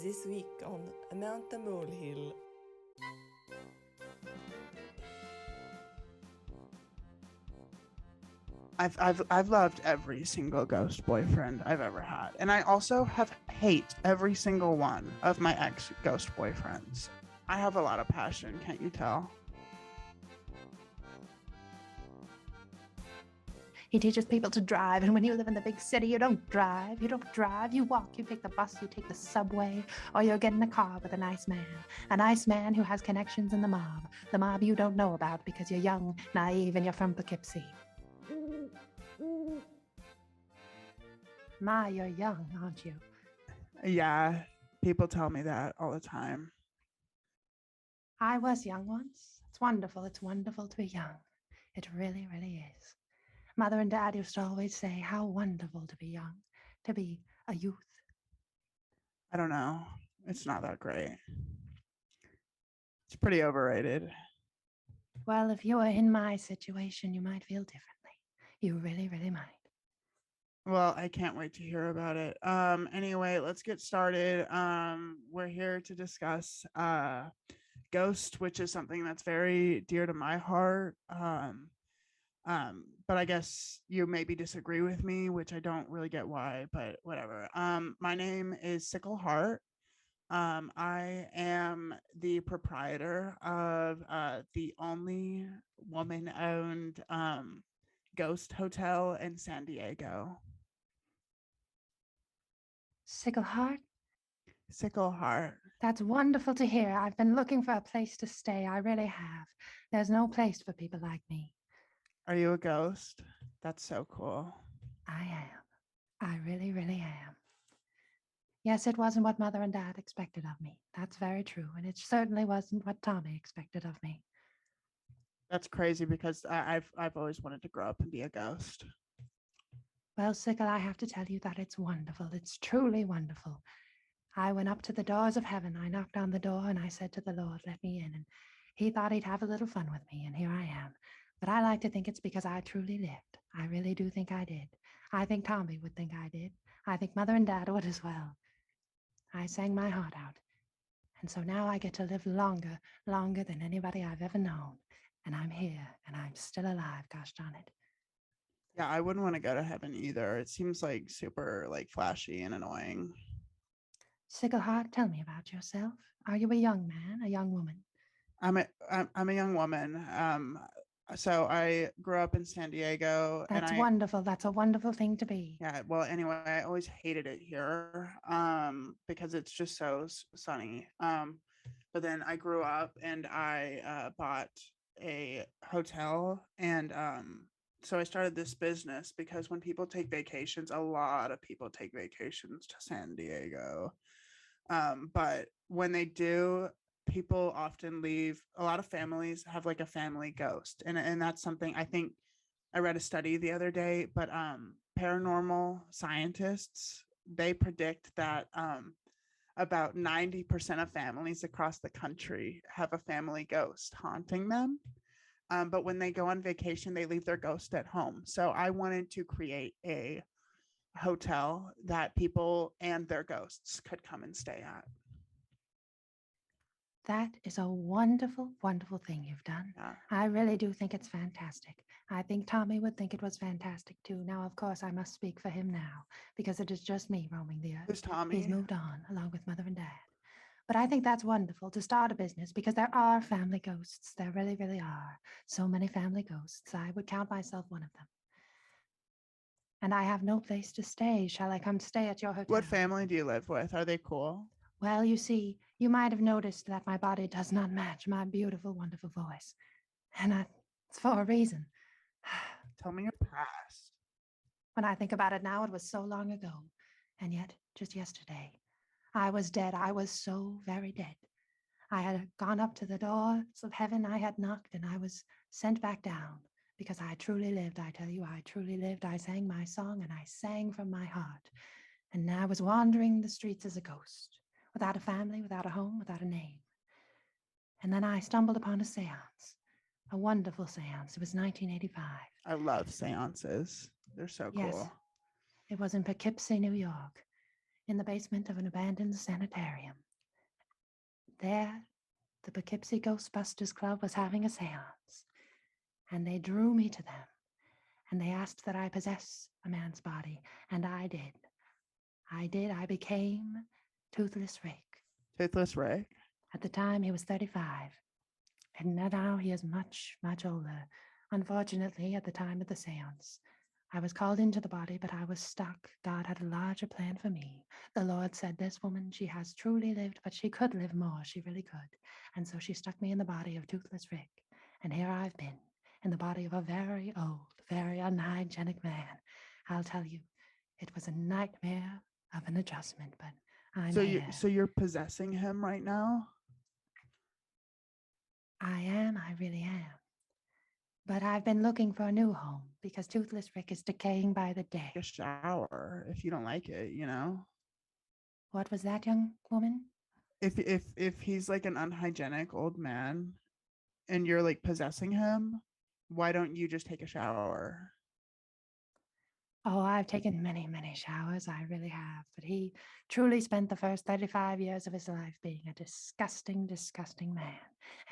this week on Mount Molehill. I've loved every single ghost boyfriend I've ever had, and I also hate every single one of my ex ghost boyfriends. I have a lot of passion, can't you tell? He teaches people to drive, and when you live in the big city, you don't drive. You don't drive, you walk, you take the bus, you take the subway, or you'll get in a car with a nice man who has connections in the mob you don't know about because you're young, naive, and you're from Poughkeepsie. My, you're young, aren't you? Yeah, people tell me that all the time. I was young once. It's wonderful to be young. It really, really is. Mother and Dad used to always say how wonderful to be young, to be a youth. I don't know. It's not that great. It's pretty overrated. Well, if you were in my situation, you might feel differently. You really, really might. Well, I can't wait to hear about it. Anyway, let's get started. We're here to discuss Ghost, which is something that's very dear to my heart. But I guess you maybe disagree with me, which I don't really get why, but whatever. My name is Syckle Hart. I am the proprietor of the only woman-owned ghost hotel in San Diego. Syckle Hart? Syckle Hart. That's wonderful to hear. I've been looking for a place to stay. I really have. There's no place for people like me. Are you a ghost? That's so cool. I am. I really, really am. Yes, it wasn't what Mother and Dad expected of me. That's very true. And it certainly wasn't what Tommy expected of me. That's crazy because I've always wanted to grow up and be a ghost. Well, Syckle, I have to tell you that it's wonderful. It's truly wonderful. I went up to the doors of heaven. I knocked on the door and I said to the Lord, let me in. And he thought he'd have a little fun with me. And here I am. But I like to think it's because I truly lived. I really do think I did. I think Tommy would think I did. I think Mother and Dad would as well. I sang my heart out. And so now I get to live longer than anybody I've ever known. And I'm here and I'm still alive, gosh darn it. Yeah, I wouldn't want to go to heaven either. It seems like super like flashy and annoying. Syckle Hart, tell me about yourself. Are you a young man, a young woman? I'm a young woman. So I grew up in San Diego. That's and wonderful. That's a wonderful thing to be. Yeah. Well, anyway, I always hated it here because it's just so sunny. But then I grew up and I bought a hotel and so I started this business because when people take vacations, a lot of people take vacations to San Diego. But when they do, people often leave. A lot of families have like a family ghost, and that's something I think I read a study the other day. But paranormal scientists, they predict that about 90% of families across the country have a family ghost haunting them. But when they go on vacation, they leave their ghost at home. So I wanted to create a hotel that people and their ghosts could come and stay at. That is a wonderful, wonderful thing you've done. Yeah. I really do think it's fantastic. I think Tommy would think it was fantastic too. Now, of course, I must speak for him now because it is just me roaming the earth. Who's Tommy? He's moved on along with Mother and Dad. But I think that's wonderful to start a business because there are family ghosts. There really, really are. So many family ghosts. I would count myself one of them. And I have no place to stay. Shall I come stay at your hotel? What family do you live with? Are they cool? Well, you see, you might have noticed that my body does not match my beautiful, wonderful voice. And it's for a reason. Tell me your past. When I think about it now, it was so long ago. And yet, just yesterday, I was dead. I was so very dead. I had gone up to the doors of heaven. I had knocked and I was sent back down because I truly lived. I tell you, I truly lived. I sang my song and I sang from my heart. And I was wandering the streets as a ghost, without a family, without a home, without a name. And then I stumbled upon a seance, a wonderful seance. It was 1985. I love seances. They're so cool. Yes, it was in Poughkeepsie, New York. in the basement of an abandoned sanitarium. There, the Poughkeepsie Ghostbusters Club was having a seance, and they drew me to them, and they asked that I possess a man's body, and I did. I became Toothless Rick. Toothless Rick. At the time, he was 35, and now he is much, much older. Unfortunately, at the time of the seance, I was called into the body, but I was stuck. God had a larger plan for me. The Lord said, this woman, she has truly lived, but she could live more. She really could. And so she stuck me in the body of Toothless Rick. And here I've been, in the body of a very old, very unhygienic man. I'll tell you, it was a nightmare of an adjustment, but I'm here. So you're possessing him right now? I am, I really am. But I've been looking for a new home because Toothless Rick is decaying by the day. A shower if you don't like it, you know? What was that, young woman? If he's like an unhygienic old man and you're like possessing him, why don't you just take a shower? Oh, I've taken many, many showers. I really have. But he truly spent the first 35 years of his life being a disgusting, disgusting man.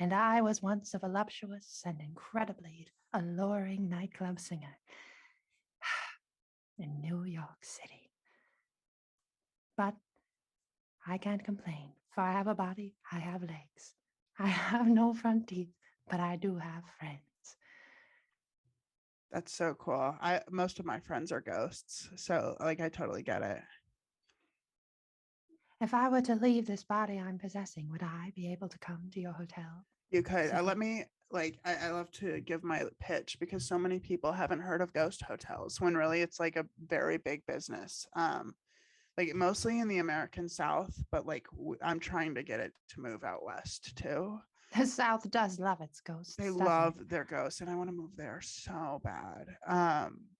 And I was once a voluptuous and incredibly alluring nightclub singer in New York City. But I can't complain, for I have a body, I have legs. I have no front teeth, but I do have friends. That's so cool. Most of my friends are ghosts, so like I totally get it. If I were to leave this body I'm possessing, would I be able to come to your hotel? You could. So- Let me I love to give my pitch because so many people haven't heard of ghost hotels when really it's like a very big business. Like mostly in the American South, but like I'm trying to get it to move out west too. The South does love its ghosts. They doesn't love it? their ghosts and I want to move there so bad.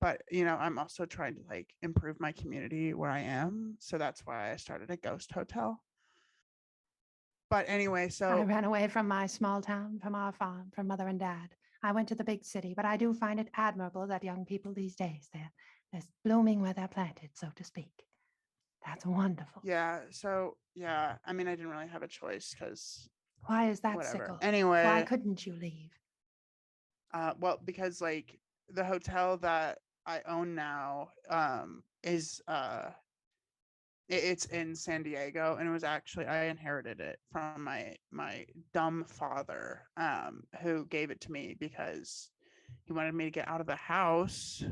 But you know, I'm also trying to like improve my community where I am. So that's why I started a ghost hotel. But anyway, I so ran away from my small town, from our farm, from mother and dad. I went to the big city, but I do find it admirable that young people these days, they're blooming where they're planted, so to speak. That's wonderful. yeah, I mean, I didn't really have a choice because Why is that, whatever. Syckle? Anyway, Why couldn't you leave? well, because like the hotel that I own now is it's in San Diego, and it was actually I inherited it from my dumb father who gave it to me because he wanted me to get out of the house.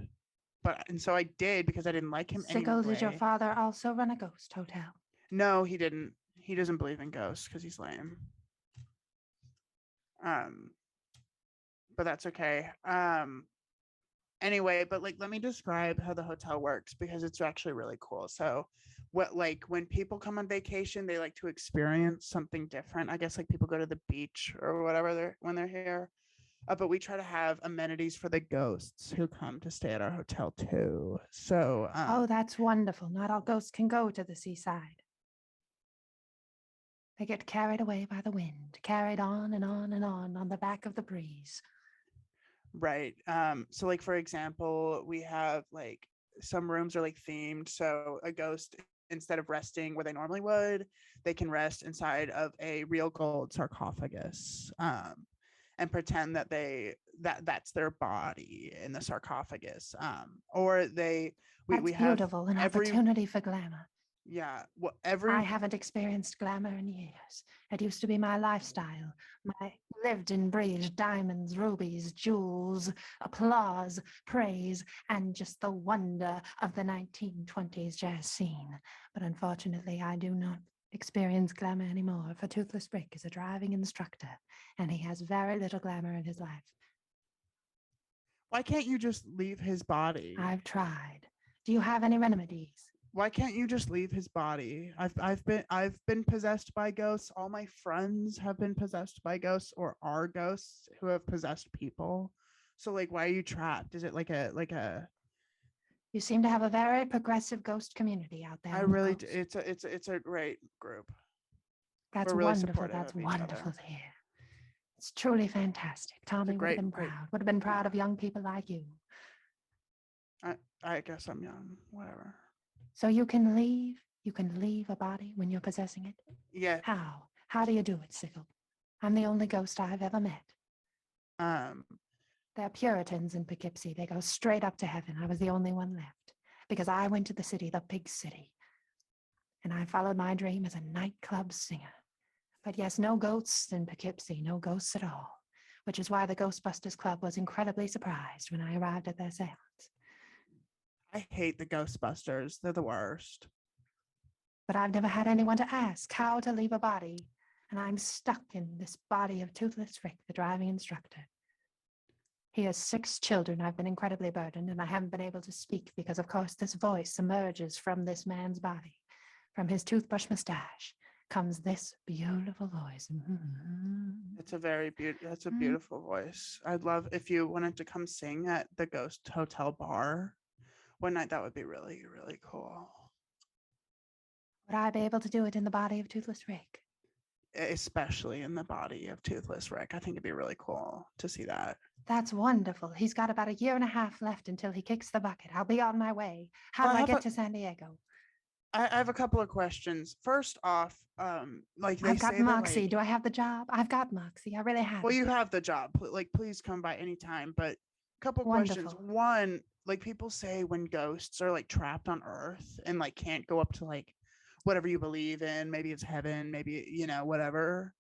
And so I did because I didn't like him Syckle, anyway. did your father also run a ghost hotel? No, he didn't. He doesn't believe in ghosts because he's lame. But that's okay. Anyway, but like let me describe how the hotel works because it's actually really cool. So what like when people come on vacation, they like to experience something different. I guess like people go to the beach or whatever when they're here. But we try to have amenities for the ghosts who come to stay at our hotel too. So Oh, that's wonderful. Not all ghosts can go to the seaside. They get carried away by the wind, carried on and on and on the back of the breeze. Right. So like for example, we have like some rooms are like themed. So a ghost, instead of resting where they normally would, they can rest inside of a real gold sarcophagus. And pretend that that's their body in the sarcophagus. Or we have beautiful, an every opportunity for glamour. yeah, well, every I haven't experienced glamour in years. It used to be my lifestyle. My lived and breathed diamonds, rubies, jewels, applause, praise, and just the wonder of the 1920s jazz scene. But unfortunately, I do not experience glamour anymore, for Toothless Rick is a driving instructor, and he has very little glamour in his life. why can't you just leave his body? I've tried. Do you have any remedies? Why can't you just leave his body? I've been possessed by ghosts. All my friends have been possessed by ghosts or are ghosts who have possessed people. So like why are you trapped? Is it like a You seem to have a very progressive ghost community out there. I really it's a great group. That's We're really wonderful. supportive That's of each wonderful other. to hear. It's truly fantastic. Tommy would have been great- proud. Would have been proud of young people like you. I guess I'm young, whatever. So you can leave You can leave a body when you're possessing it? Yeah. How? How do you do it, Syckle? I'm the only ghost I've ever met. Um, They're Puritans in Poughkeepsie. They go straight up to heaven. I was the only one left because I went to the city, the big city, and I followed my dream as a nightclub singer. But yes, no ghosts in Poughkeepsie, no ghosts at all, which is why the Ghostbusters Club was incredibly surprised when I arrived at their seance. I hate the Ghostbusters. They're the worst. But I've never had anyone to ask how to leave a body, and I'm stuck in this body of Toothless Rick, the driving instructor. He has 6 children. I've been incredibly burdened, and I haven't been able to speak because, of course, this voice emerges from this man's body. From his toothbrush mustache comes this beautiful voice. It's a that's a beautiful voice. I'd love if you wanted to come sing at the Ghost Hotel bar one night. That would be really, really cool. Would I be able to do it in the body of Toothless Rick? Especially in the body of Toothless Rick. I think it'd be really cool to see that. That's wonderful. He's got about 1.5 years left until he kicks the bucket. I'll be on my way. How Well, do I how get about- to San Diego? I have a couple of questions. First off, like they I've got say that, Moxie. like, Do I have the job? I've got Moxie. I really have. well, it. you have the job. Like, please come by anytime. But a couple questions. Wonderful. One, like people say when ghosts are like trapped on Earth and like can't go up to like whatever you believe in, maybe it's heaven, maybe whatever.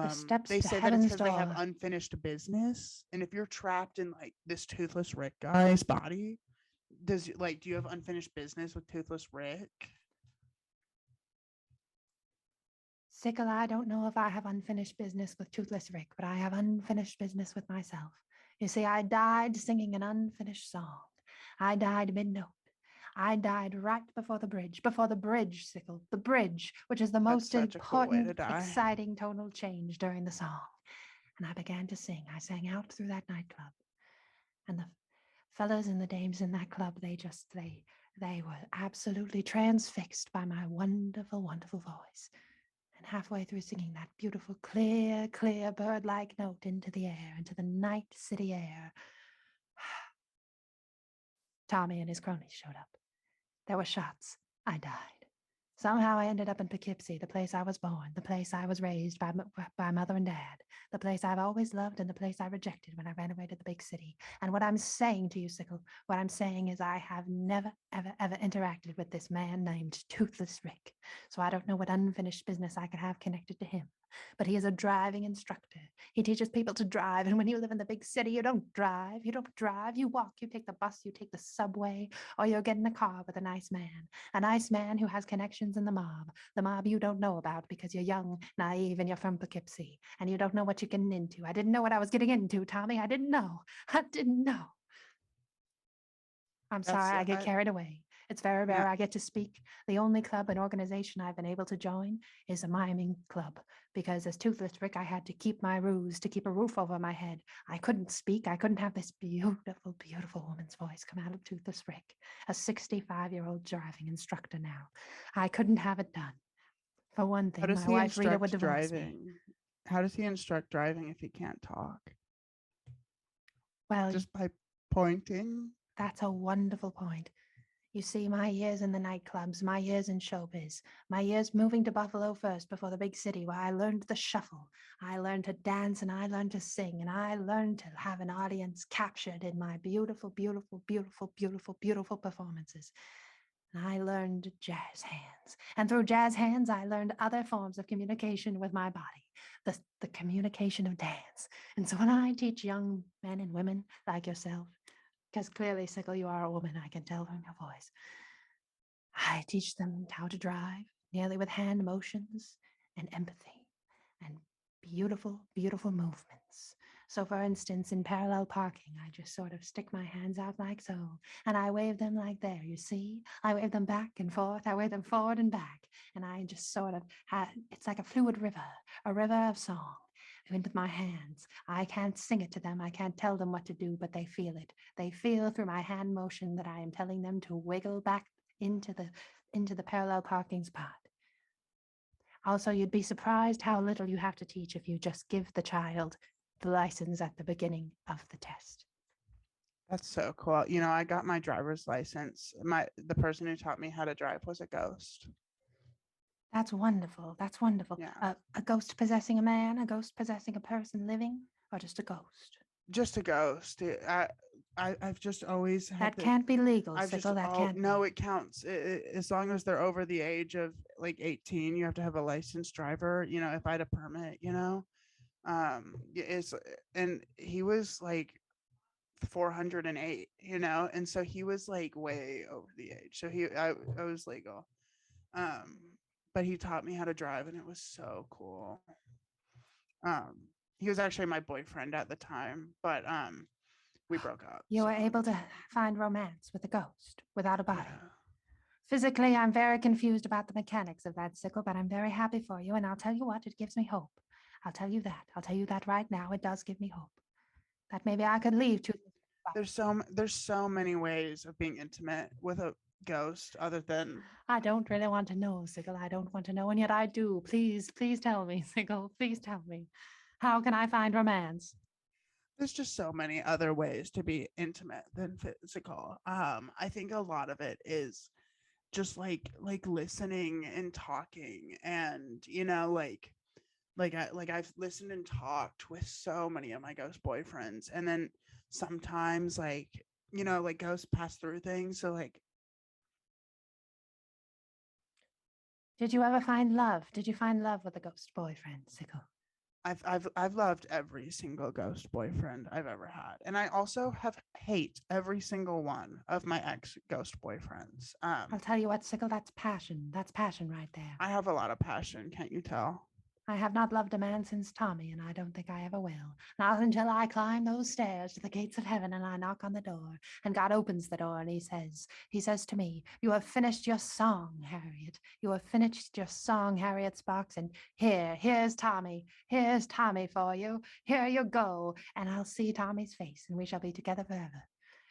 steps They to say that it's heaven's because they have door. unfinished business, and if you're trapped in like this Toothless Rick guy's body, do you have unfinished business with Toothless Rick? Syckle, I don't know if I have unfinished business with Toothless Rick, but I have unfinished business with myself. You see, I died singing an unfinished song. I died mid-note. I died right before the bridge, Syckle, the bridge, which is the most such a cool way to important, die. exciting tonal change during the song. And I began to sing. I sang out through that nightclub. And the fellas and the dames in that club, they were absolutely transfixed by my wonderful, wonderful voice. And halfway through singing that beautiful, clear, clear bird-like note into the air, into the night city air, Tommy and his cronies showed up. There were shots. I died. Somehow I ended up in Poughkeepsie, the place I was born, the place I was raised by mother and dad, the place I've always loved and the place I rejected when I ran away to the big city. And what I'm saying to you, Syckle, what I'm saying is I have never, ever, ever interacted with this man named Toothless Rick. So I don't know what unfinished business I could have connected to him. But he is a driving instructor. He teaches people to drive. And when you live in the big city, you don't drive. You don't drive. You walk. You take the bus. You take the subway. Or you'll get in a car with a nice man who has connections in the mob you don't know about because you're young, naive, and you're from Poughkeepsie. And you don't know what you're getting into. I didn't know what I was getting into, Tommy. I didn't know. I didn't know. I'm sorry, I get carried away. It's very rare I get to speak. The only club and organization I've been able to join is a miming club because as Toothless Rick, I had to keep my ruse, to keep a roof over my head. I couldn't speak. I couldn't have this beautiful, beautiful woman's voice come out of Toothless Rick, a 65-year-old driving instructor now. I couldn't have it done. For one thing, my wife Rita would divorce me. How does he instruct driving if he can't talk? Well, just by pointing? That's a wonderful point. You see, my years in the nightclubs, my years in showbiz, my years moving to Buffalo first before the big city where I learned the shuffle, I learned to dance and I learned to sing and I learned to have an audience captured in my beautiful, beautiful, beautiful, beautiful, beautiful performances. And I learned jazz hands. And through jazz hands, I learned other forms of communication with my body, the communication of dance. And so when I teach young men and women like yourself, because clearly, Syckle, you are a woman, I can tell from your voice. I teach them how to drive, nearly with hand motions and empathy and beautiful, beautiful movements. So for instance, in parallel parking, I just sort of stick my hands out like so, and I wave them like there, you see? I wave them back and forth, I wave them forward and back, and I just sort of, it's like a fluid river, a river of song. And with my hands, I can't sing it to them, I can't tell them what to do, but they feel it. They feel through my hand motion that I am telling them to wiggle back into the parallel parking spot. Also, you'd be surprised how little you have to teach if you just give the child the license at the beginning of the test. That's so cool. I got my driver's license. The person who taught me how to drive was a ghost. That's wonderful. That's wonderful. Yeah. A ghost possessing a man, a ghost possessing a person living, or just a ghost? Just a ghost. I've just always had That the can't be legal, I've just Syckle. That can't no, be. it counts. As long as they're over the age of like 18, you have to have a licensed driver. If I had a permit, it's and he was like 408, and so he was like way over the age. So I was legal. Um, but he taught me how to drive, and it was so cool. Um, he was actually my boyfriend at the time, but we broke up. You were So able to find romance with a ghost without a body. yeah. Physically, I'm very confused about the mechanics of that, Syckle, but I'm very happy for you. And I'll tell you what, it gives me hope. I'll tell you that. I'll tell you that right now. It does give me hope that maybe I could leave to. There's so many ways of being intimate with a ghost other than I don't really want to know, Syckle. I don't want to know, and yet I do. Please, please tell me, Syckle. Please tell me. How can I find romance? there's just so many other ways to be intimate than physical. I think a lot of it is just like listening and talking, and I've listened and talked with so many of my ghost boyfriends, and then sometimes like ghosts pass through things, so like Did you ever find love? Did you find love with a ghost boyfriend, Syckle? I've loved every single ghost boyfriend I've ever had, and I also have hate every single one of my ex ghost boyfriends. I'll tell you what, Syckle, that's passion. That's passion right there. I have a lot of passion, can't you tell? I have not loved a man since Tommy, and I don't think I ever will. Not until I climb those stairs to the gates of heaven and I knock on the door, and God opens the door and he says to me, "You have finished your song, Harriet. You have finished your song, Harriet Sparks, and here's Tommy. Here's Tommy for you. Here you go." And I'll see Tommy's face, and we shall be together forever.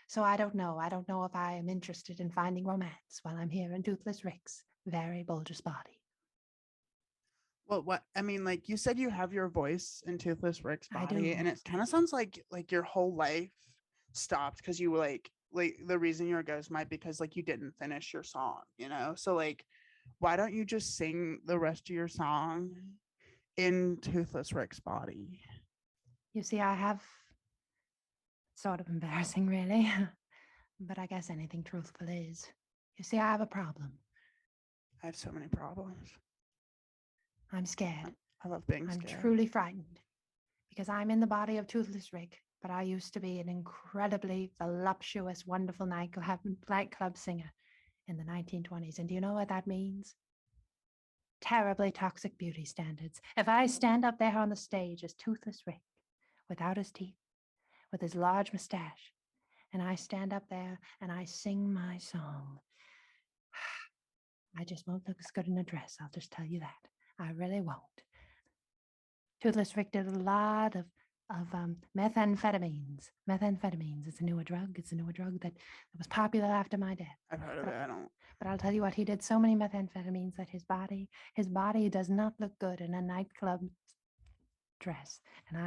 So I don't know. I don't know if I am interested in finding romance while I'm here in Toothless Rick's very bulbous body. Well, what I mean, like you said, you have your voice in Toothless Rick's I body, do. and it kind of sounds like your whole life stopped because you were like the reason you're a ghost might because like you didn't finish your song. So like, why don't you just sing the rest of your song in Toothless Rick's body? You see, I have sort of embarrassing, really, but I guess anything truthful is. You see, I have a problem. I have so many problems. I'm scared. I love being I'm scared. truly frightened because I'm in the body of Toothless Rick, but I used to be an incredibly voluptuous, wonderful nightclub singer in the 1920s. And do you know what that means? Terribly toxic beauty standards. If I stand up there on the stage as Toothless Rick, without his teeth, with his large mustache, and I stand up there and I sing my song, I just won't look as good in a dress. I'll just tell you that. I really won't. Toothless Rick did a lot of methamphetamines. Methamphetamines. It's a newer drug. It's a newer drug that was popular after my death. I've heard of it. I don't. But I'll tell you what, he did so many methamphetamines that his body does not look good in a nightclub dress. And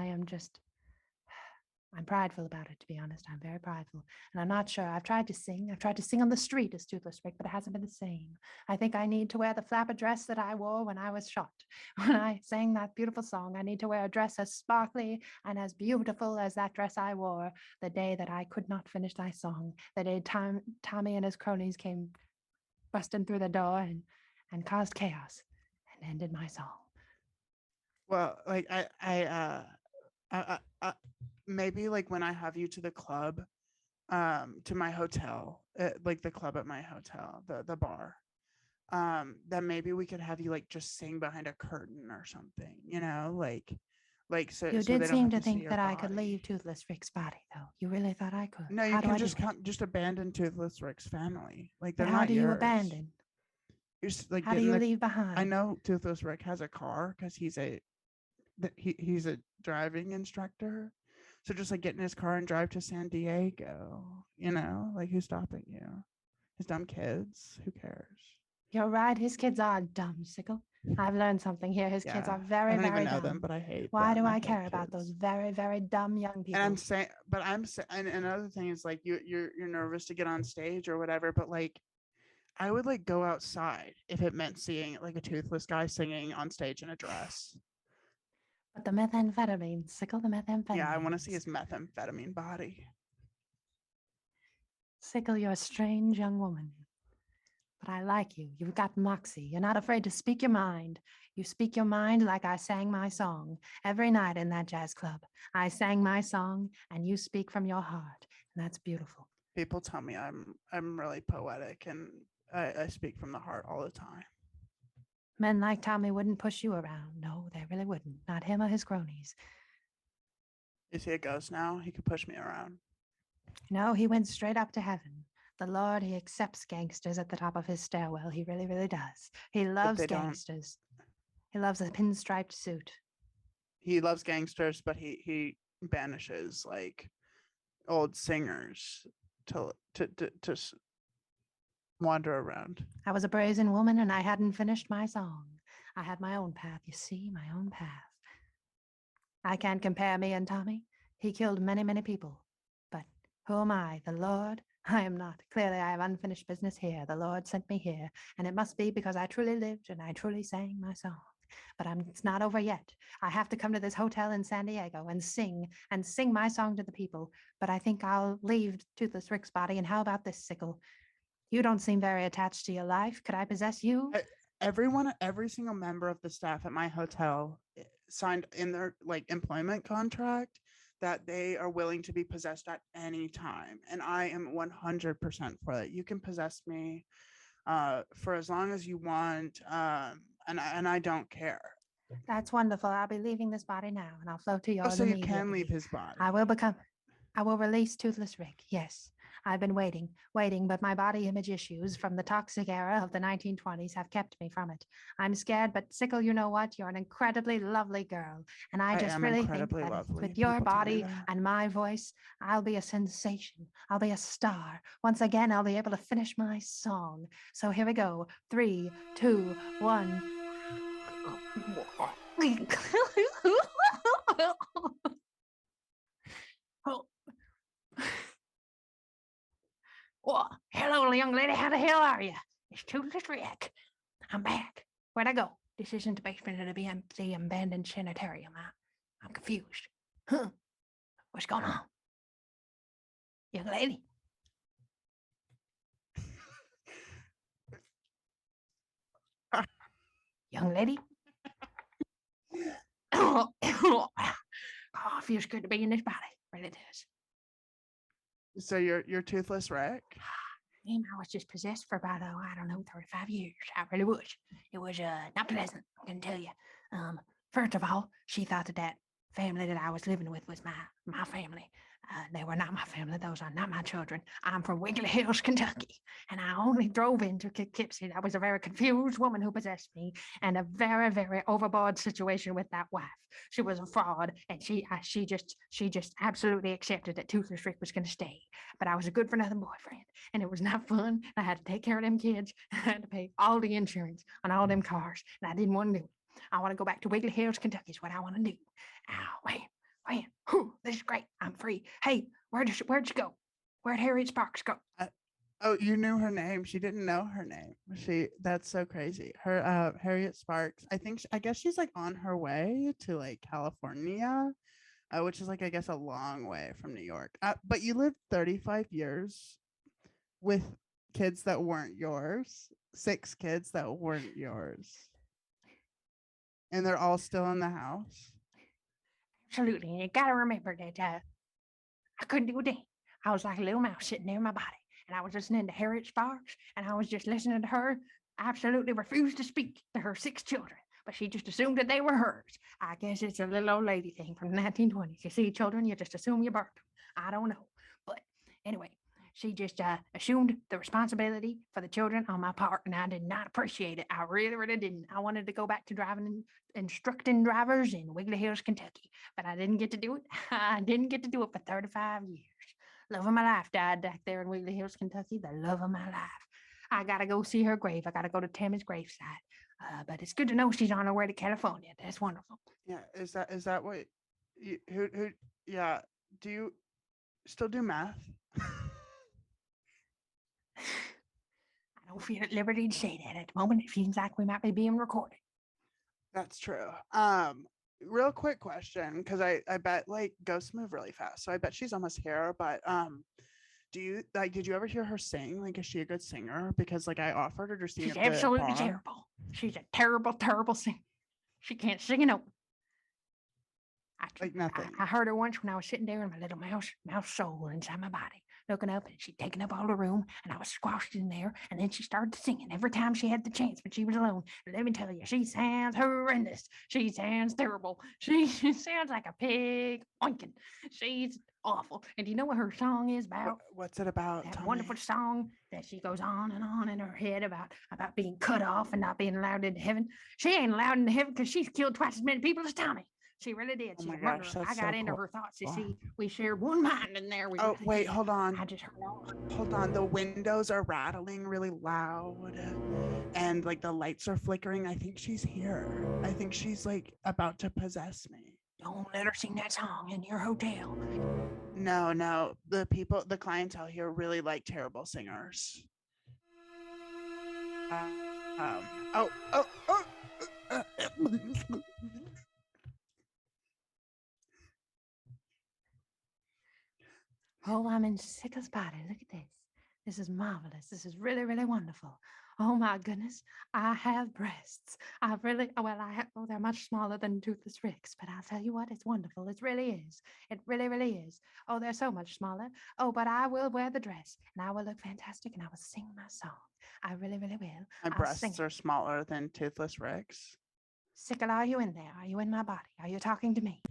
I'm prideful about it, to be honest. I'm very prideful. And I'm not sure. I've tried to sing. I've tried to sing on the street as Toothless Rick, but it hasn't been the same. I think I need to wear the flapper dress that I wore when I was shot. When I sang that beautiful song, I need to wear a dress as sparkly and as beautiful as that dress I wore the day that I could not finish that song, the day Tommy and his cronies came busting through the door and caused chaos and ended my song. Well, like I maybe like when I have you to the club, to my hotel, like the club at my hotel, the bar, then maybe we could have you like just sing behind a curtain or something, like so. You so did they don't seem have to to see think your that I could body. leave Toothless Rick's body, though. You really thought I could? No, you How do can I just do it? just abandon Toothless Rick's family. Like they're But how not do you yours. abandon? You're just like How do getting you the. leave behind? I know Toothless Rick has a car because he's a driving instructor. So just like get in his car and drive to San Diego, like who's stopping you? His dumb kids. Who cares? You're right. His kids are dumb, Syckle. I've learned something here. His kids Yeah, are very, I don't very even know dumb. them, but I hate Why them. do I I hate care about those kids. very, very dumb young people? And I'm saying, and another thing is like you're nervous to get on stage or whatever, but like I would like go outside if it meant seeing like a toothless guy singing on stage in a dress. But the methamphetamine, Syckle, the methamphetamine. Yeah, I want to see his methamphetamine body. Syckle, you're a strange young woman. But I like you. You've got moxie. You're not afraid to speak your mind. You speak your mind like I sang my song every night in that jazz club. I sang my song and you speak from your heart. And that's beautiful. People tell me I'm really poetic and I speak from the heart all the time. Men like Tommy wouldn't push you around. No, they really wouldn't. Not him or his cronies. Is he a ghost now? He could push me around. No, he went straight up to heaven. The Lord, he accepts gangsters at the top of his stairwell. He really, really does. He loves they don't- gangsters. He loves a pinstriped suit. He loves gangsters, but he banishes like old singers to wander around. I was a brazen woman and I hadn't finished my song. I had my own path, you see, my own path. I can't compare me and Tommy. He killed many, many people. But who am I? The Lord? I am not. Clearly, I have unfinished business here. The Lord sent me here, and it must be because I truly lived and I truly sang my song. But it's not over yet. I have to come to this hotel in San Diego and sing my song to the people. But I think I'll leave Toothless Rick's body. And how about this, Syckle? You don't seem very attached to your life. Could I possess you? Every single member of the staff at my hotel signed in their like employment contract that they are willing to be possessed at any time, and I am 100% for that. You can possess me for as long as you want, and I don't care. That's wonderful. I'll be leaving this body now, and I'll float to yours. So you immediately. can leave his body. I will release Toothless Rick. Yes, I've been waiting, but my body image issues from the toxic era of the 1920s have kept me from it. I'm scared, but Syckle, you know what? You're an incredibly lovely girl. And I just am really think incredibly that lovely. with your People tell me body that. and my voice, I'll be a sensation. I'll be a star. Once again, I'll be able to finish my song. So here we go. 3, 2, 1. Oh, hello, young lady. How the hell are you? It's Toothless Rick. I'm back. Where'd I go? This isn't the basement of the abandoned sanitarium. I'm confused. Huh? What's going on? Young lady? Young lady? Oh, it feels good to be in this body. Really does. So you're Toothless Rick? I was just possessed for about, 35 years. I really was. It was not pleasant, I can tell you. First of all, she thought that family that I was living with was my family. They were not my family. Those are not my children. I'm from Wiggly Hills, Kentucky, and I only drove into Poughkeepsie. I was a very confused woman who possessed me, and a very, very overboard situation with that wife. She was a fraud, and she just absolutely accepted that Toothless Rick was going to stay. But I was a good for nothing boyfriend, and it was not fun. I had to take care of them kids. I had to pay all the insurance on all them cars, and I didn't want to do it. I want to go back to Wiggly Hills, Kentucky is what I want to do. Oh, man. Whew, this is great. I'm free. Hey, where'd you go? Where'd Harriet Sparks go? Oh, you knew her name. She didn't know her name. That's so crazy. Her Harriet Sparks. I guess she's like on her way to like California, which is like I guess a long way from New York. But you lived 35 years with kids that weren't yours. 6 kids that weren't yours. And they're all still in the house. Absolutely. And you got to remember that I couldn't do a thing. I was like a little mouse sitting there in my body. And I was listening to Harriet Sparks. And I was just listening to her. I absolutely refused to speak to her 6 children. But she just assumed that they were hers. I guess it's a little old lady thing from the 1920s. You see, children, you just assume you birthed them. I don't know. But anyway, she just assumed the responsibility for the children on my part, and I did not appreciate it. I really, really didn't. I wanted to go back to driving and instructing drivers in Wiggly Hills, Kentucky, but I didn't get to do it. I didn't get to do it for 35 years. Love of my life died back there in Wiggly Hills, Kentucky. The love of my life. I got to go see her grave. I got to go to Tammy's gravesite. But it's good to know she's on her way to California. That's wonderful. Yeah, is that what you, who yeah, do you still do math? I don't feel at liberty to say that at the moment. It seems like we might be being recorded. That's true. Real quick question, because I bet like ghosts move really fast, so I bet she's almost here. But did you ever hear her sing? Like, is she a good singer? Because like I offered her to sing She's at the absolutely bar. terrible. She's a terrible, terrible singer. She can't sing a note. Like nothing. I heard her once when I was sitting there in my little mouse soul inside my body, looking up, and she'd taken up all the room, and I was squashed in there, and then she started singing every time she had the chance, but she was alone. And let me tell you, she sounds horrendous. She sounds terrible. She sounds like a pig oinking. She's awful. And do you know what her song is about? What's it about? That Tell wonderful me. song that she goes on and on in her head about being cut off and not being allowed into heaven. She ain't allowed into heaven because she's killed twice as many people as Tommy. She really did. Oh She's my a murderer. gosh, that's I got so into cool. her thoughts. You see, we shared one mind in there. Oh, wait, hold on. I just heard. Hold on. The windows are rattling really loud and like the lights are flickering. I think she's here. I think she's like about to possess me. Don't let her sing that song in your hotel. No. The clientele here really like terrible singers. Oh. Oh, I'm in Syckle's body. Look at this. This is marvelous. This is really, really wonderful. Oh my goodness. I have breasts. They're much smaller than Toothless Rick's, but I'll tell you what, it's wonderful. It really is. It really, really is. Oh, they're so much smaller. Oh, but I will wear the dress and I will look fantastic and I will sing my song. I really, really will. My breasts are smaller than Toothless Rick's. Syckle, are you in there? Are you in my body? Are you talking to me?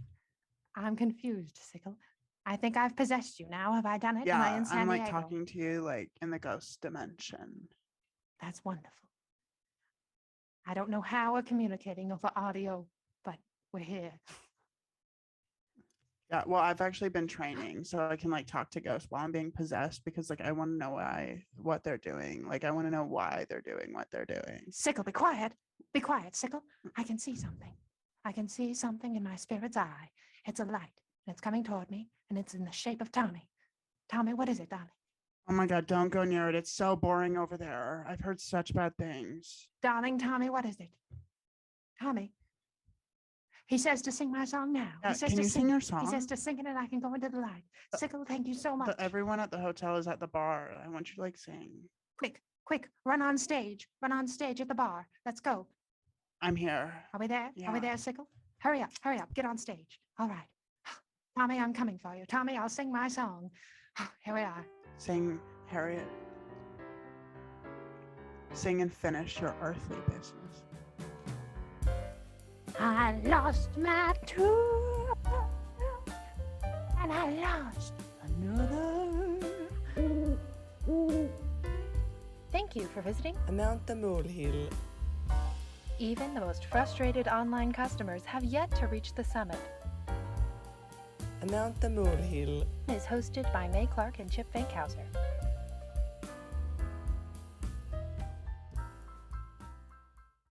I'm confused, Syckle. I think I've possessed you now. Have I done it? Yeah, Am I in San I'm like Diego? talking to you like in the ghost dimension. That's wonderful. I don't know how we're communicating over audio, but we're here. Yeah, well, I've actually been training so I can like talk to ghosts while I'm being possessed because like I want to know what they're doing. Like I want to know why they're doing what they're doing. Syckle, be quiet. Be quiet, Syckle. I can see something. I can see something in my spirit's eye. It's a light, and it's coming toward me, and it's in the shape of Tommy. Tommy, what is it, darling? Oh my God, don't go near it. It's so boring over there. I've heard such bad things. Darling, Tommy, what is it? Tommy. He says to sing my song now. Yeah, He says can to you sing your song? He says to sing it and I can go into the light. Syckle, thank you so much. Everyone at the hotel is at the bar. I want you to like sing. Quick, run on stage. Run on stage at the bar. Let's go. I'm here. Are we there? Yeah. Are we there, Syckle? Hurry up, get on stage. All right. Tommy, I'm coming for you. Tommy, I'll sing my song. Here we are. Sing, Harriet. Sing and finish your earthly business. I lost my tooth and I lost another. Thank you for visiting. Mount Molehill. Even the most frustrated online customers have yet to reach the summit. Mount Molehill. Is hosted by May Clark and Chip Fankhauser.